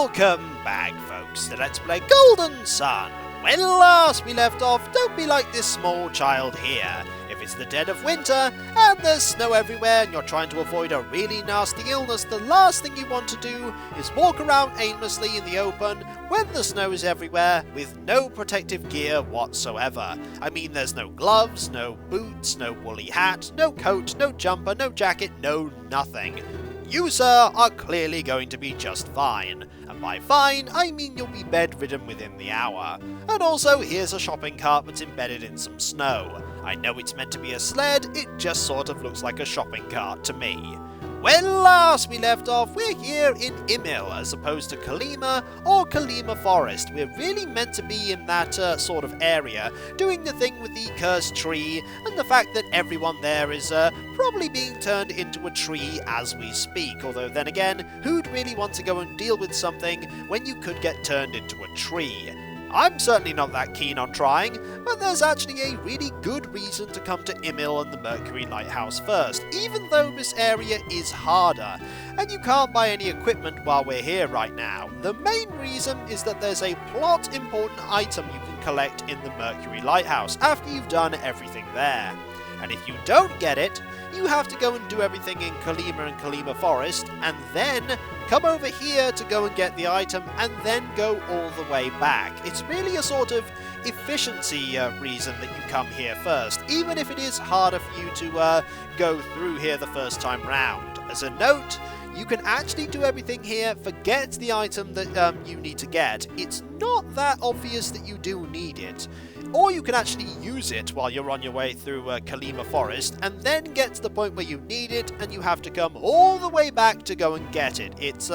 Welcome back, folks, to Let's Play Golden Sun. When last we left off, don't be like this small child here. If it's the dead of winter, and there's snow everywhere, and you're trying to avoid a really nasty illness, the last thing you want to do is walk around aimlessly in the open when the snow is everywhere, with no protective gear whatsoever. I mean, there's no gloves, no boots, no woolly hat, no coat, no jumper, no jacket, no nothing. You, sir, are clearly going to be just fine. And by fine, I mean you'll be bedridden within the hour. And also, here's a shopping cart that's embedded in some snow. I know it's meant to be a sled, it just sort of looks like a shopping cart to me. When last we left off, we're here in Imil, as opposed to Kalima or Kalima Forest. We're really meant to be in that sort of area, doing the thing with the cursed tree, and the fact that everyone there is probably being turned into a tree as we speak. Although then again, who'd really want to go and deal with something when you could get turned into a tree? I'm certainly not that keen on trying, but there's actually a really good reason to come to Imil and the Mercury Lighthouse first, even though this area is harder, and you can't buy any equipment while we're here right now. The main reason is that there's a plot important item you can collect in the Mercury Lighthouse after you've done everything there. And if you don't get it, you have to go and do everything in Kalima and Kalima Forest, and then come over here to go and get the item, and then go all the way back. It's really a sort of efficiency reason that you come here first, even if it is harder for you to go through here the first time round. As a note, you can actually do everything here, forget the item that you need to get. It's not that obvious that you do need it. Or you can actually use it while you're on your way through Kalima Forest, and then get to the point where you need it, and you have to come all the way back to go and get it. It's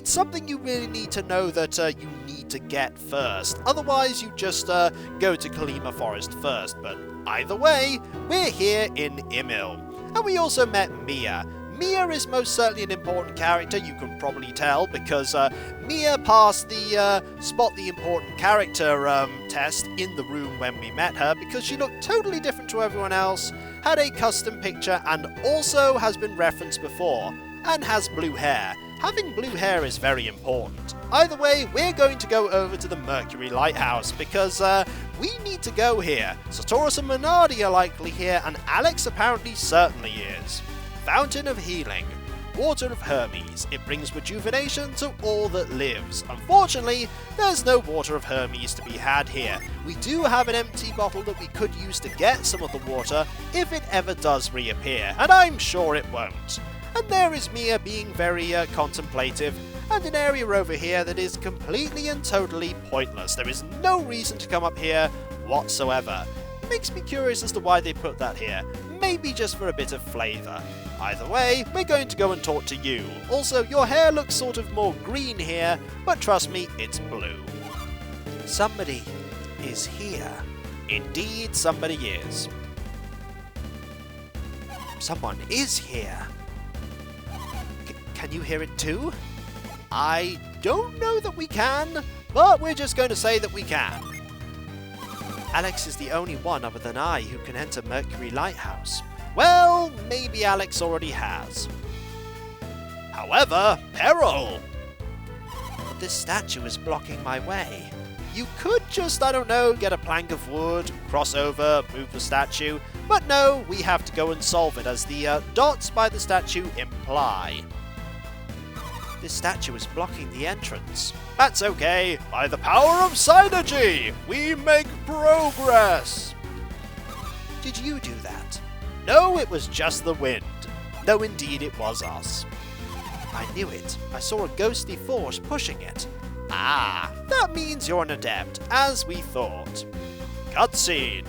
something you really need to know that you need to get first. Otherwise, you just go to Kalima Forest first. But either way, we're here in Imil. And we also met Mia. Mia is most certainly an important character, you can probably tell, because Mia passed the spot the important character test in the room when we met her, because she looked totally different to everyone else, had a custom picture, and also has been referenced before, and has blue hair. Having blue hair is very important. Either way, we're going to go over to the Mercury Lighthouse, because we need to go here. Satoris and Minardi are likely here, and Alex apparently certainly is. Fountain of Healing. Water of Hermes. It brings rejuvenation to all that lives. Unfortunately, there's no Water of Hermes to be had here. We do have an empty bottle that we could use to get some of the water if it ever does reappear, and I'm sure it won't. And there is Mia being very contemplative, and an area over here that is completely and totally pointless. There is no reason to come up here whatsoever. Makes me curious as to why they put that here. Maybe just for a bit of flavour. Either way, we're going to go and talk to you. Also, your hair looks sort of more green here, but trust me, it's blue. Somebody is here. Indeed, somebody is. Someone is here. Can you hear it too? I don't know that we can, but we're just going to say that we can. Alex is the only one other than I who can enter Mercury Lighthouse. Well, maybe Alex already has. However, peril! But this statue is blocking my way. You could just, I don't know, get a plank of wood, cross over, move the statue, but no, we have to go and solve it, as the dots by the statue imply. This statue is blocking the entrance. That's okay. By the power of psynergy, we make progress. Did you do that? No, it was just the wind. No, indeed, it was us. I knew it. I saw a ghostly force pushing it. Ah, that means you're an adept, as we thought. Cutscene.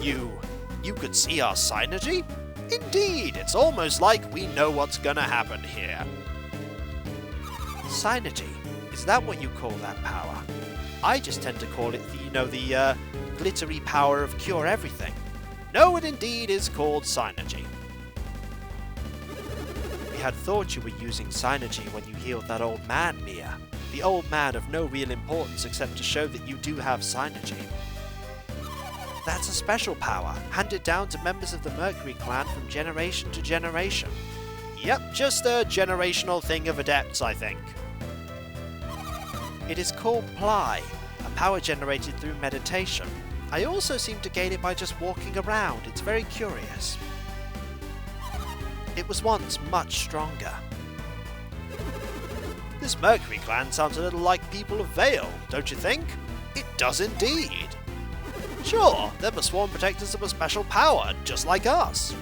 You could see our psynergy? Indeed, it's almost like we know what's gonna happen here. Psynergy? Is that what you call that power? I just tend to call it the glittery power of cure everything. No, it indeed is called psynergy. We had thought you were using psynergy when you healed that old man, Mia. The old man of no real importance except to show that you do have psynergy. That's a special power, handed down to members of the Mercury clan from generation to generation. Yep, just a generational thing of adepts, I think. It is called Ply, a power generated through meditation. I also seem to gain it by just walking around. It's very curious. It was once much stronger. This Mercury clan sounds a little like people of Vale, don't you think? It does indeed. Sure, they're the sworn protectors of a special power, just like us.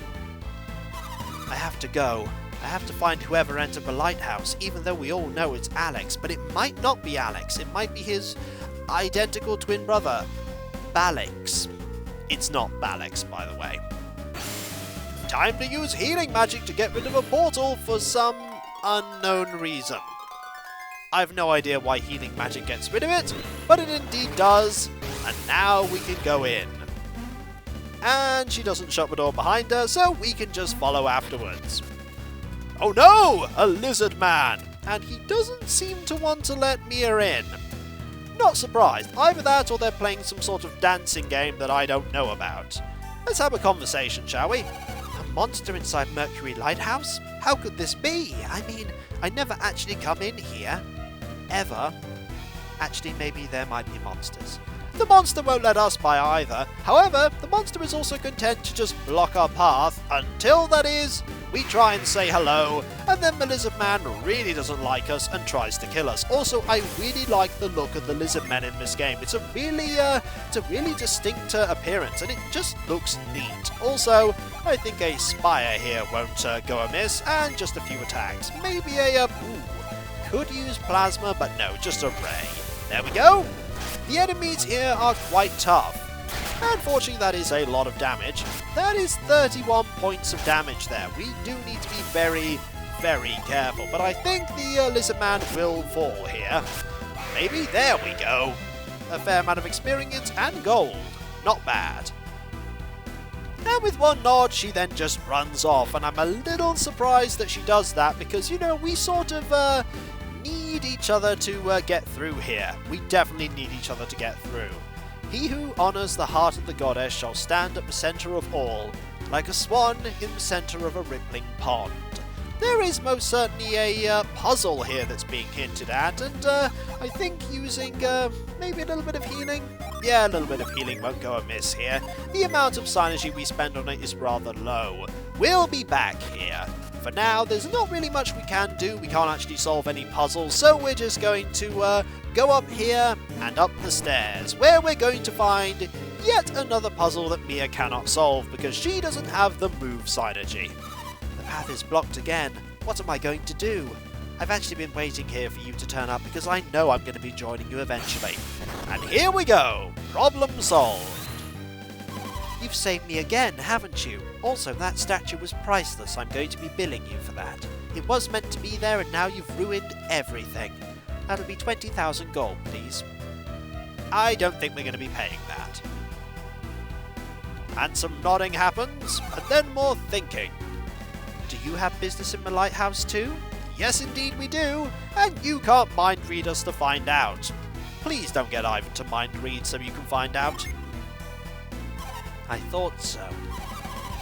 I have to go. I have to find whoever entered the lighthouse, even though we all know it's Alex, but it might not be Alex. It might be his identical twin brother, Balix. It's not Balix, by the way. Time to use healing magic to get rid of a portal for some unknown reason. I have no idea why healing magic gets rid of it, but it indeed does, and now we can go in. And she doesn't shut the door behind her, so we can just follow afterwards. Oh no! A lizard man! And he doesn't seem to want to let Mia in. Not surprised. Either that or they're playing some sort of dancing game that I don't know about. Let's have a conversation, shall we? A monster inside Mercury Lighthouse? How could this be? I mean, I never actually come in here. Ever. Actually, maybe there might be monsters. The monster won't let us by either. However, the monster is also content to just block our path until, that is, we try and say hello, and then the lizard man really doesn't like us and tries to kill us. Also, I really like the look of the lizard men in this game. It's a really distinct appearance, and it just looks neat. Also, I think a spire here won't go amiss, and just a few attacks. Maybe could use plasma, but no, just a ray. There we go. The enemies here are quite tough. Unfortunately, that is a lot of damage. That is 31 points of damage there. We do need to be very, very careful. But I think the lizard man will fall here. Maybe. There we go. A fair amount of experience and gold. Not bad. And with one nod, she then just runs off. And I'm a little surprised that she does that because, you know, we sort of need each other to get through here. We definitely need each other to get through. He who honours the heart of the goddess shall stand at the centre of all, like a swan in the centre of a rippling pond. There is most certainly a puzzle here that's being hinted at, and I think using maybe a little bit of healing? Yeah, a little bit of healing won't go amiss here. The amount of synergy we spend on it is rather low. We'll be back here. For now, there's not really much we can do. We can't actually solve any puzzles, so we're just going to go up here and up the stairs, where we're going to find yet another puzzle that Mia cannot solve because she doesn't have the move synergy. The path is blocked again. What am I going to do? I've actually been waiting here for you to turn up because I know I'm going to be joining you eventually. And here we go! Problem solved! You've saved me again, haven't you? Also, that statue was priceless. I'm going to be billing you for that. It was meant to be there and now you've ruined everything. That'll be 20,000 gold, please. I don't think we're going to be paying that. And some nodding happens, and then more thinking. Do you have business in the lighthouse too? Yes, indeed we do, and you can't mind read us to find out. Please don't get Ivan to mind read so you can find out. I thought so.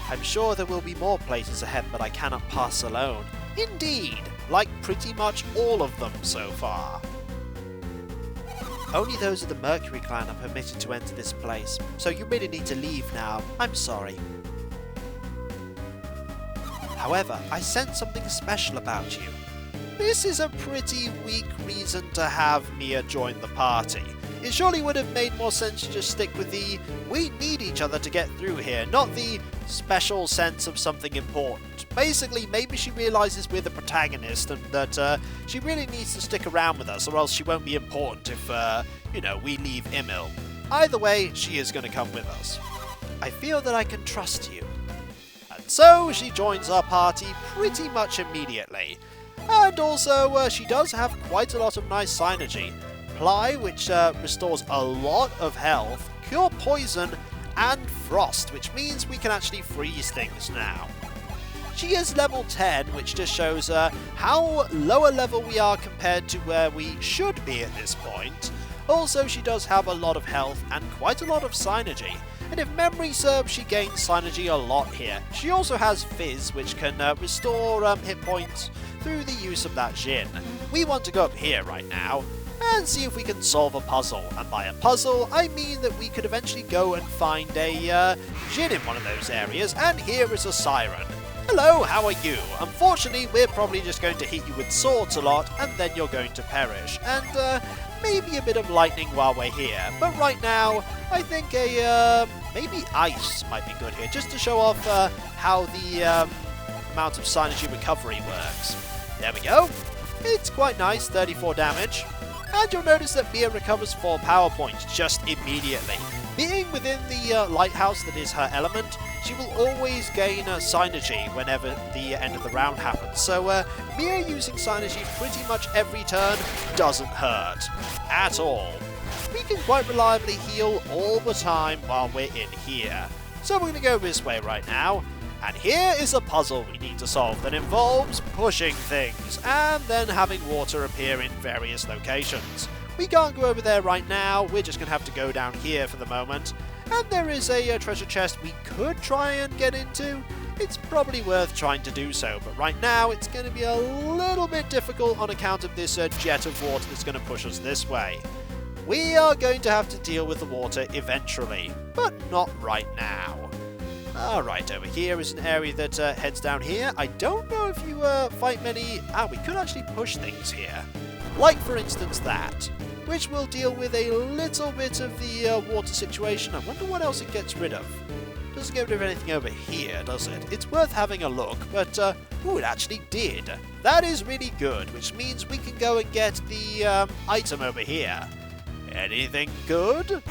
I'm sure there will be more places ahead that I cannot pass alone. Indeed, like pretty much all of them so far. Only those of the Mercury clan are permitted to enter this place, so you really need to leave now. I'm sorry. However, I sense something special about you. This is a pretty weak reason to have Mia join the party. It surely would have made more sense to just stick with the we need each other to get through here, not the special sense of something important. Basically, maybe she realises we're the protagonist and that she really needs to stick around with us or else she won't be important if, you know, we leave Emil. Either way, she is going to come with us. I feel that I can trust you. And so she joins our party pretty much immediately. And also, she does have quite a lot of nice synergy. Ply, which restores a lot of health, Cure Poison, and Frost, which means we can actually freeze things now. She is level 10, which just shows how lower level we are compared to where we should be at this point. Also, she does have a lot of health and quite a lot of synergy. And if memory serves, she gains synergy a lot here. She also has Fizz, which can restore hit points through the use of that Jin. We want to go up here right now. and see if we can solve a puzzle. And by a puzzle, I mean that we could eventually go and find a gin in one of those areas, and here is a Siren. Hello, how are you? Unfortunately, we're probably just going to hit you with swords a lot, and then you're going to perish. And maybe a bit of lightning while we're here. But right now, I think maybe ice might be good here, just to show off how the amount of psynergy recovery works. There we go. It's quite nice, 34 damage. And you'll notice that Mia recovers 4 power points just immediately. Being within the lighthouse that is her element, she will always gain psynergy whenever the end of the round happens. So Mia using psynergy pretty much every turn doesn't hurt at all. We can quite reliably heal all the time while we're in here. So we're going to go this way right now. And here is a puzzle we need to solve that involves pushing things and then having water appear in various locations. We can't go over there right now, we're just going to have to go down here for the moment. And there is a treasure chest we could try and get into. It's probably worth trying to do so, but right now it's going to be a little bit difficult on account of this jet of water that's going to push us this way. We are going to have to deal with the water eventually, but not right now. Alright, over here is an area that heads down here. I don't know if you fight many... we could actually push things here. Like, for instance, that. Which will deal with a little bit of the water situation. I wonder what else it gets rid of. Doesn't get rid of anything over here, does it? It's worth having a look, but... it actually did. That is really good, which means we can go and get the item over here. Anything good?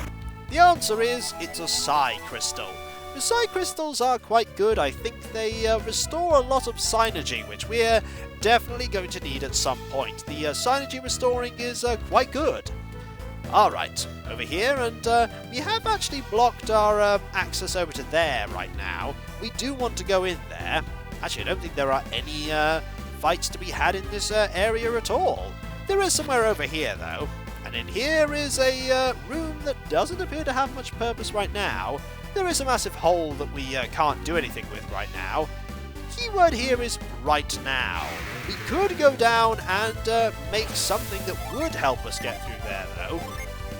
The answer is, it's a psi crystal. The psi crystals are quite good. I think they restore a lot of psynergy, which we're definitely going to need at some point. The psynergy restoring is quite good. Alright, over here, and we have actually blocked our access over to there right now. We do want to go in there. Actually, I don't think there are any fights to be had in this area at all. There is somewhere over here, though. And in here is a room that doesn't appear to have much purpose right now. There is a massive hole that we can't do anything with right now. Keyword here is right now. We could go down and make something that would help us get through there, though.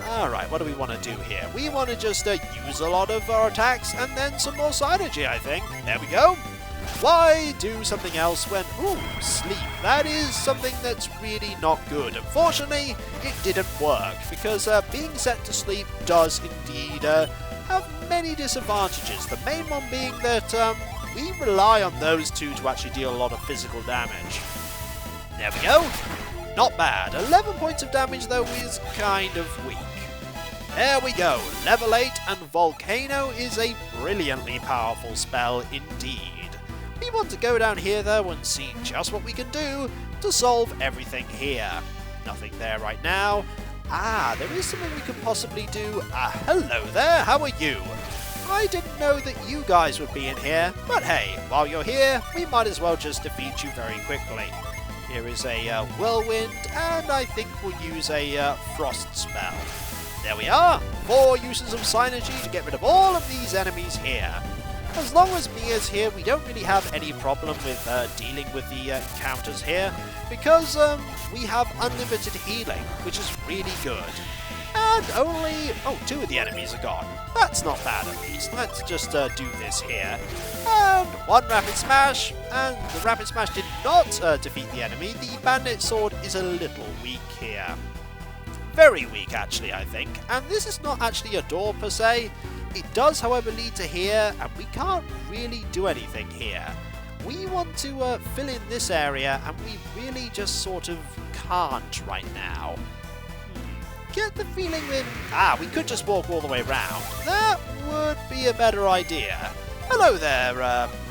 Alright, what do we want to do here? We want to just use a lot of our attacks and then some more psynergy, I think. There we go. Why do something else when... Ooh, sleep. That is something that's really not good. Unfortunately, it didn't work, because being set to sleep does indeed have many disadvantages. The main one being that we rely on those two to actually deal a lot of physical damage. There we go. Not bad. 11 points of damage, though, is kind of weak. There we go. Level 8, and Volcano is a brilliantly powerful spell indeed. We want to go down here, though, and see just what we can do to solve everything here. Nothing there right now. There is something we could possibly do. Hello there, how are you? I didn't know that you guys would be in here, but hey, while you're here, we might as well just defeat you very quickly. Here is a whirlwind, and I think we'll use a frost spell. There we are, 4 uses of psynergy to get rid of all of these enemies here. As long as Mia's here, we don't really have any problem with dealing with the encounters here, because we have unlimited healing, which is really good. And only... 2 of the enemies are gone. That's not bad, at least. Let's just do this here. And 1 Rapid Smash, and the Rapid Smash did not defeat the enemy. The Bandit Sword is a little weak here. Very weak, actually, I think. And this is not actually a door, per se. It does, however, lead to here, and we can't really do anything here. We want to fill in this area, and we really just sort of can't right now. Get the feeling that... we could just walk all the way around. That would be a better idea. Hello there,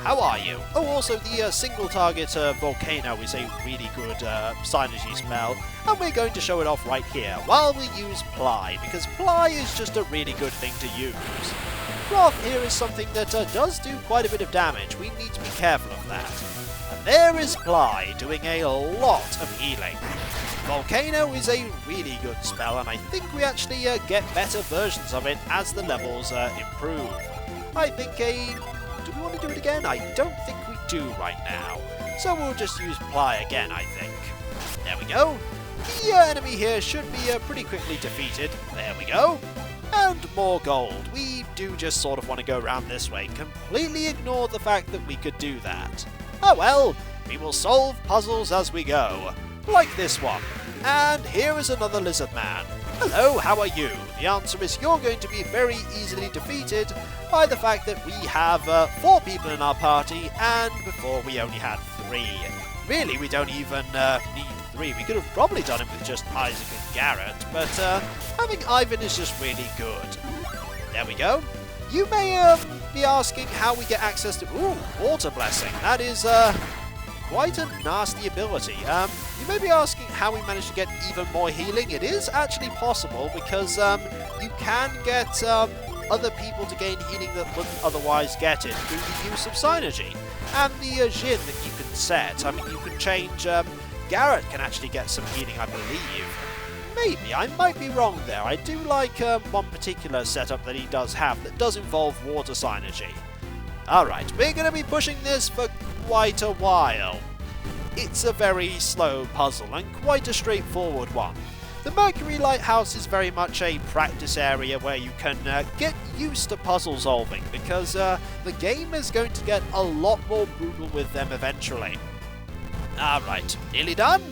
how are you? Oh, also the single target Volcano is a really good psynergy spell, and we're going to show it off right here while we use Ply, because Ply is just a really good thing to use. Froth here is something that does do quite a bit of damage. We need to be careful of that. And there is Ply doing a lot of healing. Volcano is a really good spell, and I think we actually get better versions of it as the levels improve. I think do we want to do it again? I don't think we do right now. So we'll just use Ply again, I think. There we go. the enemy here should be pretty quickly defeated. There we go. And more gold. We do just sort of want to go around this way. Completely ignore the fact that we could do that. Oh well, we will solve puzzles as we go. Like this one. And here is another lizard man. Hello, how are you? The answer is you're going to be very easily defeated by the fact that we have 4 people in our party, and before we only had 3. Really, we don't even need 3. We could have probably done it with just Isaac and Garrett, but having Ivan is just really good. There we go. You may be asking how we get access to... Ooh, Water Blessing. That is quite a nasty ability. You may be asking how we managed to get even more healing. It is actually possible because you can get other people to gain healing that wouldn't otherwise get it through the use of psynergy. And the Jin that you can set. I mean, you can change... Garrett can actually get some healing, I believe. Maybe, I might be wrong there. I do like one particular setup that he does have that does involve water synergy. Alright, we're going to be pushing this for quite a while. It's a very slow puzzle and quite a straightforward one. The Mercury Lighthouse is very much a practice area where you can get used to puzzle solving because the game is going to get a lot more brutal with them eventually. Alright, nearly done.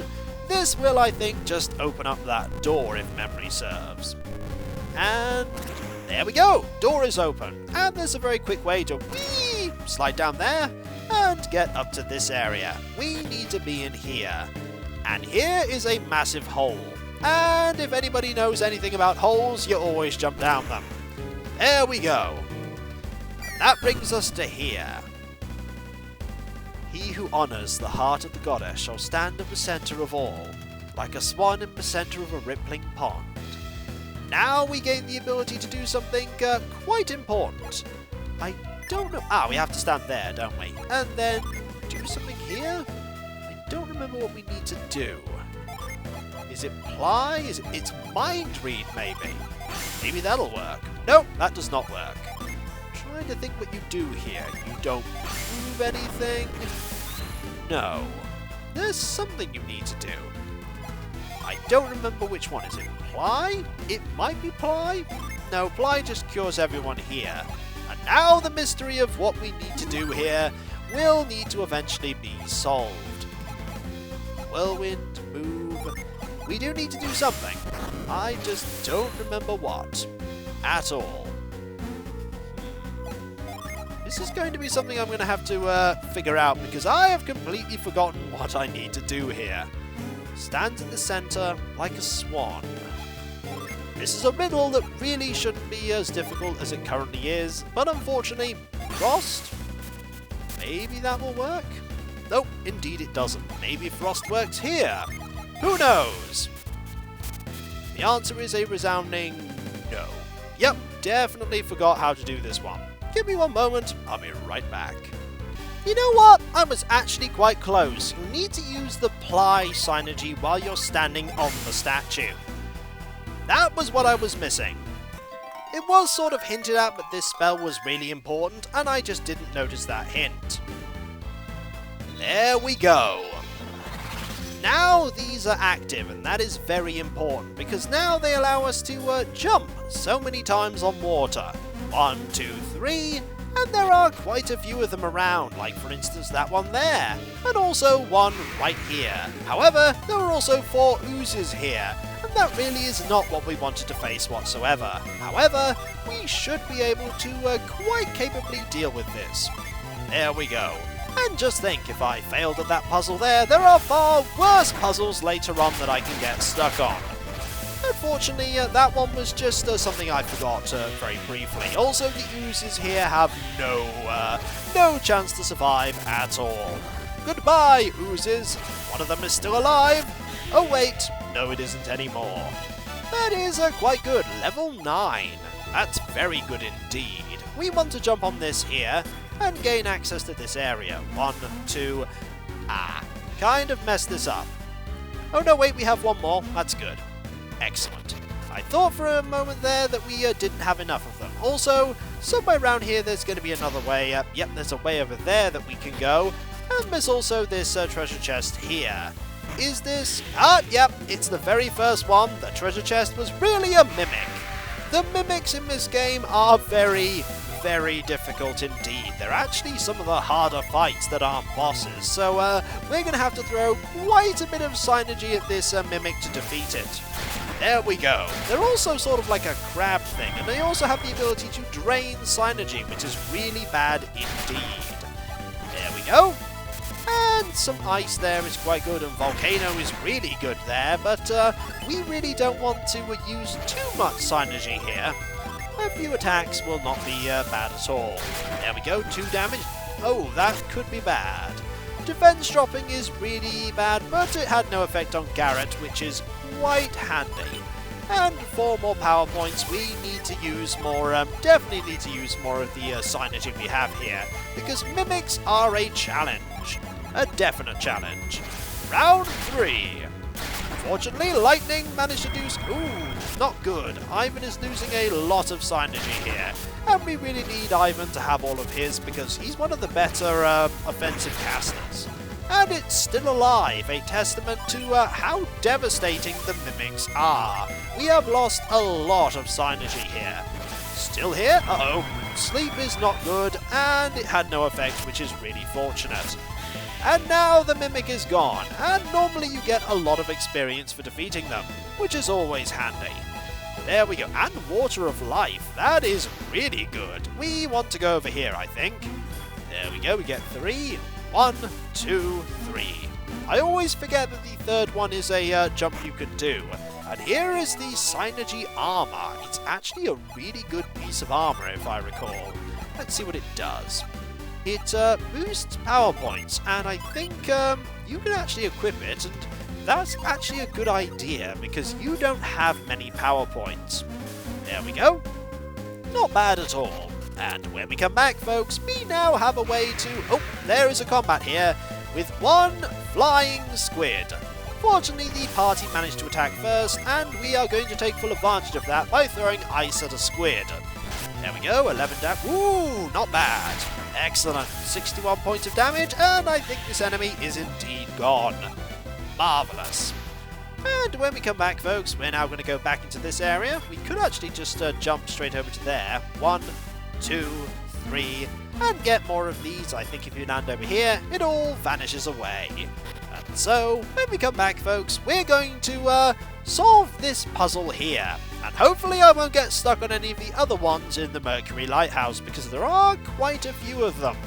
This will, I think, just open up that door if memory serves. And there we go! Door is open. And there's a very quick way to slide down there and get up to this area. We need to be in here. And here is a massive hole. And if anybody knows anything about holes, you always jump down them. There we go. And that brings us to here. He who honours the heart of the goddess shall stand at the centre of all, like a swan in the centre of a rippling pond. Now we gain the ability to do something quite important. I don't know... Ah, we have to stand there, don't we? And then do something here? I don't remember what we need to do. Is it ply? It's mind read, maybe? Maybe that'll work. Nope, that does not work. Trying to think what you do here. You don't move anything? No. There's something you need to do. I don't remember which one. Is it ply? It might be ply? No, ply just cures everyone here. And now the mystery of what we need to do here will need to eventually be solved. Whirlwind, move. We do need to do something. I just don't remember what. At all. This is going to be something I'm going to have to figure out because I have completely forgotten what I need to do here. Stands in the centre like a swan. This is a riddle that really shouldn't be as difficult as it currently is, but unfortunately, frost? Maybe that will work? Nope, indeed it doesn't. Maybe frost works here. Who knows? The answer is a resounding no. Yep, definitely forgot how to do this one. Give me one moment, I'll be right back. You know what? I was actually quite close. You need to use the ply synergy while you're standing on the statue. That was what I was missing. It was sort of hinted at, but this spell was really important, and I just didn't notice that hint. There we go. Now these are active, and that is very important, because now they allow us to jump so many times on water. 1, 2, 3, and there are quite a few of them around, like for instance that one there, and also one right here. However, there are also 4 oozes here, and that really is not what we wanted to face whatsoever. However, we should be able to quite capably deal with this. There we go. And just think, if I failed at that puzzle there are far worse puzzles later on that I can get stuck on. Unfortunately, that one was just something I forgot very briefly. Also, the oozes here have no chance to survive at all. Goodbye, oozes. One of them is still alive. Oh wait, no it isn't anymore. That is quite good, level 9. That's very good indeed. We want to jump on this here and gain access to this area. 1, 2... kind of messed this up. Oh no, wait, we have one more. That's good. Excellent. I thought for a moment there that we didn't have enough of them. Also, somewhere around here there's going to be another way. Yep, there's a way over there that we can go. And there's also this treasure chest here. is this? Yep, it's the very first one. The treasure chest was really a mimic. The mimics in this game are very, very difficult indeed. They're actually some of the harder fights that aren't bosses, so we're going to have to throw quite a bit of psynergy at this mimic to defeat it. There we go. They're also sort of like a crab thing, and they also have the ability to drain psynergy, which is really bad indeed. There we go. And some ice there is quite good, and volcano is really good there, but we really don't want to use too much psynergy here. A few attacks will not be bad at all. There we go, 2 damage. Oh, that could be bad. Defense dropping is really bad, but it had no effect on Garrett, which is quite handy. And for more power points, we need to use more, definitely need to use more of the psynergy we have here, because mimics are a challenge. A definite challenge. Round 3. Fortunately, lightning managed to do... Ooh, not good. Ivan is losing a lot of psynergy here, and we really need Ivan to have all of his, because he's one of the better offensive casters. And it's still alive, a testament to how devastating the mimics are. We have lost a lot of psynergy here. Still here? Uh-oh. Sleep is not good, and it had no effect, which is really fortunate. And now the mimic is gone, and normally you get a lot of experience for defeating them, which is always handy. There we go, and Water of Life, that is really good. We want to go over here, I think. There we go, we get 3. 1, 2, 3. I always forget that the third one is a jump you can do. And here is the Psynergy Armor. It's actually a really good piece of armor, if I recall. Let's see what it does. It boosts power points, and I think you can actually equip it, and that's actually a good idea, because you don't have many power points. There we go. Not bad at all. And when we come back, folks, we now have a way to... Oh, there is a combat here with 1 flying squid. Fortunately, the party managed to attack first, and we are going to take full advantage of that by throwing ice at a squid. There we go, 11 damage. Ooh, not bad. Excellent. 61 points of damage, and I think this enemy is indeed gone. Marvellous. And when we come back, folks, we're now going to go back into this area. We could actually just jump straight over to there. 1, 2, 3, and get more of these. I think if you land over here, it all vanishes away. And so, when we come back, folks, we're going to solve this puzzle here. And hopefully I won't get stuck on any of the other ones in the Mercury Lighthouse, because there are quite a few of them.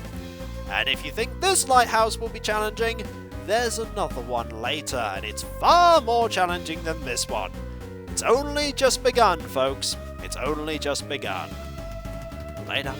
And if you think this lighthouse will be challenging, there's another one later, and it's far more challenging than this one. It's only just begun, folks. It's only just begun. Later.